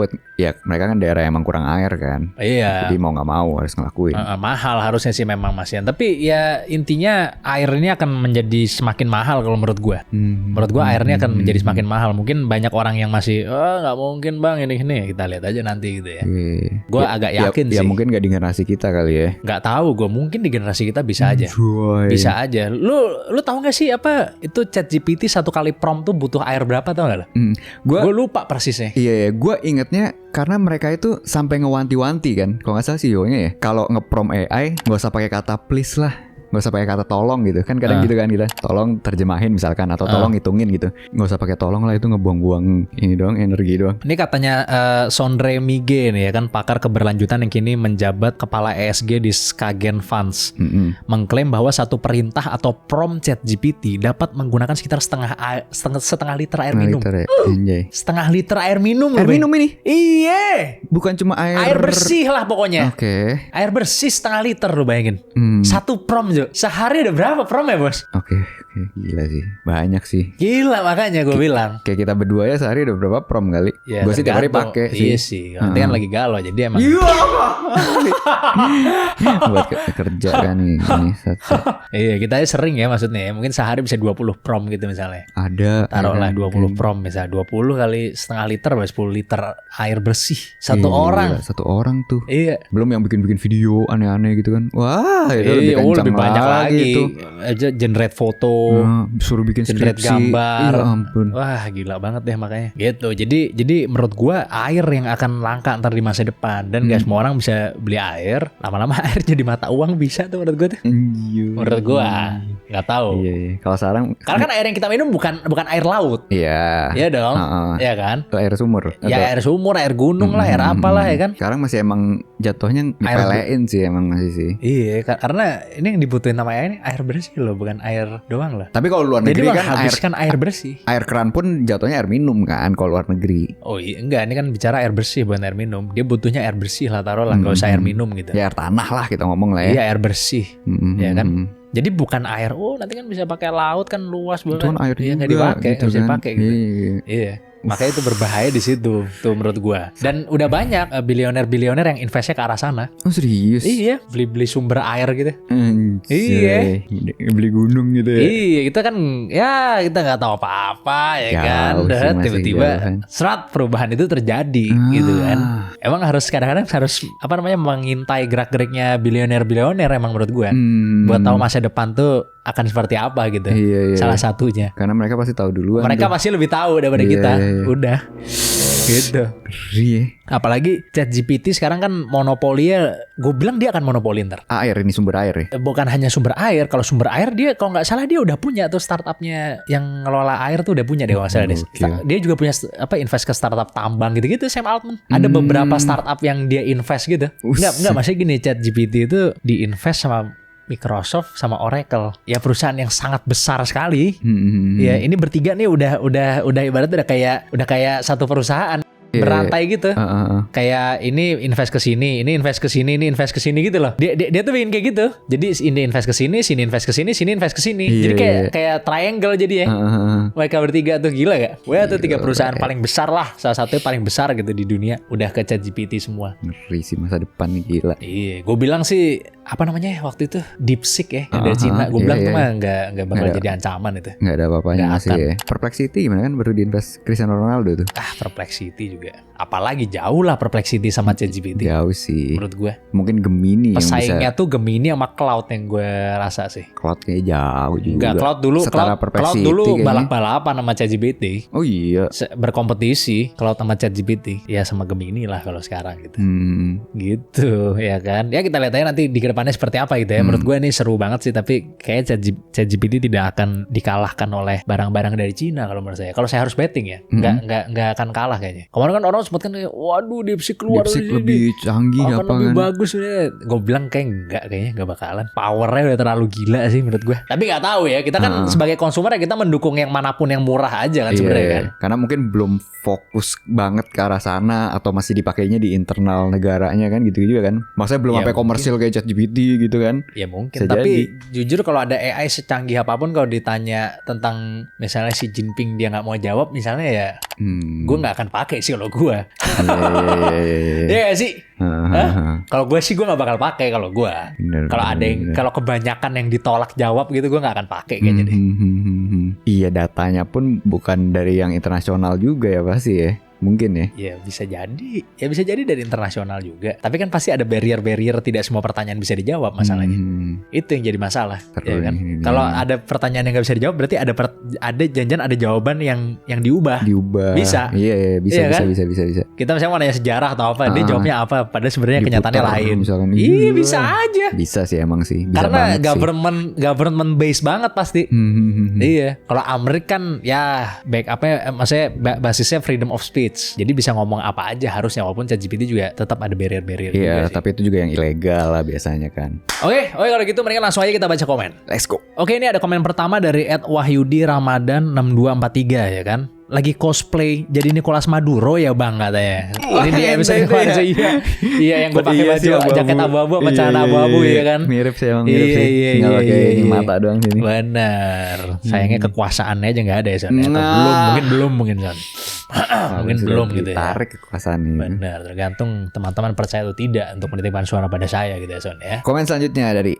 Speaker 2: mereka kan daerah yang emang kurang air kan.
Speaker 1: Iya.
Speaker 2: Jadi mau nggak mau harus ngelakuin.
Speaker 1: Mahal harusnya sih memang Masian. Tapi ya intinya air ini akan menjadi semakin mahal kalau menurut gue. Menurut gue airnya akan menjadi semakin mahal. Mungkin banyak orang yang masih nggak mungkin bang ini. Kita lihat aja nanti gitu ya. Gue agak yakin sih.
Speaker 2: Ya mungkin nggak di generasi kita kali ya.
Speaker 1: Nggak tahu gue, mungkin di generasi kita bisa aja. Bisa aja. Lu tahu nggak sih apa itu ChatGPT satu kali prompt tuh butuh air berapa, tau nggak lo? Gue lupa persisnya.
Speaker 2: Iya, gue ingetnya karena mereka itu sampai ngewanti-wanti kan. Kalau nggak salah CEO-nya ya, kalau nge-prompt AI nggak usah pakai kata please lah, nggak usah pakai kata tolong gitu kan, kadang gitu kan kita tolong terjemahin misalkan, atau tolong hitungin gitu, nggak usah pakai tolong lah, itu ngebuang-buang ini doang, energi doang.
Speaker 1: Ini katanya Sondre Mige nih ya kan, pakar keberlanjutan yang kini menjabat kepala ESG di Skagen Funds, mengklaim bahwa satu perintah atau prompt ChatGPT dapat menggunakan sekitar setengah liter air minum. Setengah liter air minum.
Speaker 2: Air minum ini?
Speaker 1: Iya.
Speaker 2: Bukan cuma air
Speaker 1: bersih lah pokoknya.
Speaker 2: Oke.
Speaker 1: Air bersih setengah liter, lu bayangin. Satu prompt sehari ada berapa prom ya bos?
Speaker 2: Oke. Gila sih, banyak sih.
Speaker 1: Gila, makanya gue bilang.
Speaker 2: Kayak kita berdua ya sehari ada berapa prom kali?
Speaker 1: Ya,
Speaker 2: gue sih tiap hari pakai sih.
Speaker 1: Iya sih, nanti kan lagi galau jadi emang.
Speaker 2: Buat kerja kan ini.
Speaker 1: Iya, kita aja sering ya maksudnya. Mungkin sehari bisa 20 prom gitu misalnya.
Speaker 2: Ada.
Speaker 1: Taruhlah 20 prom misalnya, 20 kali setengah liter, 10 liter air bersih satu orang.
Speaker 2: Satu orang tuh.
Speaker 1: Iya.
Speaker 2: Belum yang bikin video aneh-aneh gitu kan. Wah, itu lebih
Speaker 1: banyak lagi
Speaker 2: itu.
Speaker 1: Aja generate foto,
Speaker 2: suruh bikin
Speaker 1: generate
Speaker 2: skripsi,
Speaker 1: gambar.
Speaker 2: Ya ampun.
Speaker 1: Wah, gila banget deh makanya. Gitu. Jadi menurut gua air yang akan langka ntar di masa depan, dan gak semua orang bisa beli air. Lama-lama air jadi mata uang bisa tuh menurut gua tuh. Menurut gua, nggak tahu.
Speaker 2: Iya. Kalau sekarang
Speaker 1: karena kan air yang kita minum bukan air laut.
Speaker 2: Iya.
Speaker 1: Iya dong. Iya kan?
Speaker 2: Air sumur.
Speaker 1: Ya air sumur, air gunung lah, air apalah ya kan.
Speaker 2: Sekarang masih emang jatuhnya nyepelein sih emang masih sih.
Speaker 1: Iya, karena ini yang dibutuhin namanya ini air bersih loh, bukan air doang loh.
Speaker 2: Tapi kalau luar negeri kan
Speaker 1: habiskan air bersih.
Speaker 2: Air keran pun jatuhnya air minum kan kalau luar negeri.
Speaker 1: Oh iya, enggak, ini kan bicara air bersih bukan air minum. Dia butuhnya air bersih lah, taruh lah, nggak usah air minum gitu.
Speaker 2: Ya air tanah lah kita ngomong lah ya.
Speaker 1: Iya, air bersih. Ya kan? Jadi bukan air, nanti kan bisa pakai laut kan luas banget.
Speaker 2: Itu kan air
Speaker 1: juga, nggak dipakai, gitu bisa dipakai gitu. Iya. Makanya itu berbahaya di situ tuh menurut gua. Dan udah banyak bilioner-bilioner yang investnya ke arah sana.
Speaker 2: Oh serius?
Speaker 1: Iya, beli sumber air gitu.
Speaker 2: Iya. Beli gunung gitu ya.
Speaker 1: Iya, kita kan ya kita nggak tahu apa-apa ya kan. Dan tiba-tiba serat perubahan itu terjadi gitu kan. Emang harus kadang-kadang harus mengintai gerak-geriknya bilioner-bilioner emang menurut gua. Buat tahu masa depan tuh akan seperti apa gitu.
Speaker 2: Iya.
Speaker 1: Salah satunya.
Speaker 2: Karena mereka pasti tahu duluan.
Speaker 1: Mereka pasti lebih tahu daripada kita. Udah. Gitu.
Speaker 2: Ngeri ya.
Speaker 1: Apalagi ChatGPT sekarang kan monopolinya, gue bilang dia akan monopoli ntar.
Speaker 2: Air, ini sumber air ya.
Speaker 1: Bukan hanya sumber air, kalau sumber air dia kalau nggak salah dia udah punya tuh startupnya yang ngelola air tuh udah punya deh kalau nggak salah deh. Dia juga punya invest ke startup tambang gitu-gitu Sam Altman. Ada beberapa startup yang dia invest gitu. Nggak maksudnya gini, ChatGPT itu diinvest sama Microsoft sama Oracle, ya perusahaan yang sangat besar sekali. Ya ini bertiga nih udah ibaratnya udah kayak satu perusahaan. Berantai gitu. Kayak ini invest ke sini, ini invest ke sini, ini invest ke sini gitu loh. Dia tuh bikin kayak gitu. Jadi ini invest ke sini invest ke sini, sini invest ke sini. Jadi kayak triangle jadi ya. Mereka bertiga tuh gila gak? Wah tuh 3 perusahaan paling besar lah. Salah satunya paling besar gitu di dunia. Udah ke ChatGPT semua.
Speaker 2: Ngeri sih, masa depan nih gila.
Speaker 1: Iya, gue bilang sih apa namanya waktu itu DeepSeek ya dari Cina. Gue bilang tuh mah nggak bakal jadi ancaman itu.
Speaker 2: Nggak ada apa-apanya masih ya. Perplexity gimana kan baru diinvest Cristiano Ronaldo tuh.
Speaker 1: Perplexity juga. Apalagi jauh lah Perplexity sama ChatGPT.
Speaker 2: Jauh sih.
Speaker 1: Menurut gue.
Speaker 2: Mungkin Gemini yang bisa.
Speaker 1: Pesaingnya tuh Gemini sama Cloud yang gue rasa sih.
Speaker 2: Cloud kayaknya jauh juga.
Speaker 1: Enggak, Cloud dulu balap-balapan sama ChatGPT.
Speaker 2: Oh iya.
Speaker 1: Berkompetisi Cloud sama ChatGPT. Ya sama Gemini lah kalau sekarang gitu. Gitu ya kan. Ya kita lihat aja nanti di kedepannya seperti apa gitu ya. Menurut gue ini seru banget sih. Tapi kayaknya ChatGPT tidak akan dikalahkan oleh barang-barang dari Cina kalau menurut saya. Kalau saya harus betting ya. Nggak akan kalah kayaknya. Kemarin kan orang sempat kan kayak, waduh DeepSeek keluar
Speaker 2: DeepSeek lebih canggih
Speaker 1: akan
Speaker 2: apa
Speaker 1: lebih
Speaker 2: kan.
Speaker 1: bagus ya. Gue bilang kayaknya nggak bakalan. Powernya udah terlalu gila sih menurut gue. Tapi nggak tahu ya. Kita kan sebagai konsumer ya kita mendukung yang manapun yang murah aja kan sebenarnya kan.
Speaker 2: Karena mungkin belum fokus banget ke arah sana atau masih dipakainya di internal negaranya kan gitu juga kan. Maksudnya belum sampai komersil kayak ChatGPT gitu kan.
Speaker 1: Ya mungkin. Tapi jujur kalau ada AI secanggih apapun kalau ditanya tentang misalnya si Jinping dia nggak mau jawab misalnya ya, gue nggak akan pakai sih kalau gue. Iya sih. Kalau gue sih gue nggak bakal pakai kalau gue. Kalau ada yang kalau kebanyakan yang ditolak jawab gitu gue nggak akan pakai kayaknya deh.
Speaker 2: Iya, datanya pun bukan dari yang internasional juga ya pasti ya. Mungkin ya.
Speaker 1: Ya bisa jadi. Ya bisa jadi dari internasional juga. Tapi kan pasti ada barrier-barrier, tidak semua pertanyaan bisa dijawab masalahnya. Itu yang jadi masalah. Ya kan? Kalau ada pertanyaan yang nggak bisa dijawab, berarti ada janjian ada jawaban yang diubah. Bisa.
Speaker 2: Iya, bisa,
Speaker 1: iya kan?
Speaker 2: bisa.
Speaker 1: Kita misalnya mau nanya sejarah atau apa, dia jawabnya apa, padahal sebenarnya kenyataannya lain.
Speaker 2: Misalkan,
Speaker 1: iya, bisa aja.
Speaker 2: Bisa sih emang sih. Bisa
Speaker 1: karena government based banget pasti. Iya. Kalau Amerika kan ya maksudnya basisnya freedom of speech. Jadi bisa ngomong apa aja harusnya, walaupun ChatGPT juga tetap ada barrier-barrier.
Speaker 2: Iya, tapi itu juga yang ilegal lah biasanya kan.
Speaker 1: Oke, kalau gitu mendingan langsung aja kita baca komen.
Speaker 2: Let's go.
Speaker 1: Oke, ini ada komen pertama dari @wahyudi Ramadan 6243 ya kan. Lagi cosplay jadi Nicolas Maduro ya bang katanya. Ini di episode kemarin sih. Iya yang gue pakai baju jaket abu-abu sama celana abu-abu ya kan.
Speaker 2: Mirip sih emang mirip sih. Tinggal pakai mata doang sini.
Speaker 1: Benar. Sayangnya kekuasaannya aja nggak ada ya Son. Belum mungkin Son. Mungkin belum gitu ya.
Speaker 2: Tarik kekuasaan ini.
Speaker 1: Benar. Tergantung teman-teman percaya atau tidak untuk menitipkan suara pada saya gitu ya Son ya.
Speaker 2: Komen selanjutnya dari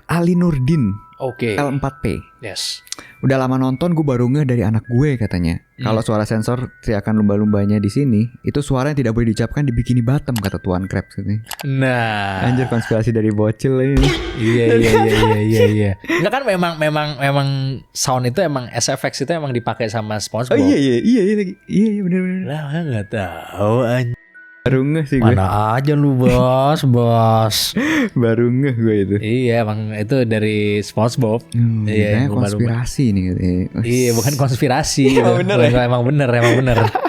Speaker 2: @alinurdin.
Speaker 1: Oke.
Speaker 2: L4P.
Speaker 1: Yes.
Speaker 2: Udah lama nonton, gue baru ngeh dari anak gue katanya. Kalau suara sensor teriakan lumba-lumbanya di sini, itu suara yang tidak boleh diucapkan di Bikini Bottom kata Tuan Krabs katanya.
Speaker 1: Nah,
Speaker 2: anjir konspirasi dari bocil ini.
Speaker 1: Iya. Enggak kan memang sound itu emang SFX itu emang dipakai sama SpongeBob.
Speaker 2: Oh iya lagi. Iya benar.
Speaker 1: Lah enggak tahu anjir.
Speaker 2: Baru ngeh sih gue.
Speaker 1: Mana aja lu bos.
Speaker 2: Baru ngeh gue itu.
Speaker 1: Iya emang itu dari SpongeBob.
Speaker 2: Iya konspirasi nih katanya.
Speaker 1: Iya bukan konspirasi. Emang bener.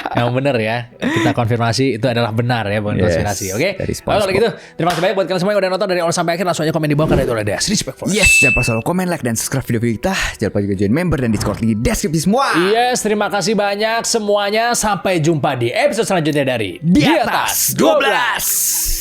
Speaker 1: Emang bener ya. Kita konfirmasi itu adalah benar ya, bukan konspirasi. Oke. Kalau gitu terima kasih banyak buat kalian semua yang udah nonton dari awal sampai akhir. Langsung aja komen di bawah karena itu ada respect for us.
Speaker 2: Yes, jangan lupa selalu komen, like dan subscribe video kita. Jangan lupa juga join member dan Discord di deskripsi semua.
Speaker 1: Yes, terima kasih banyak semuanya. Sampai jumpa di episode selanjutnya dari Di Atas 12.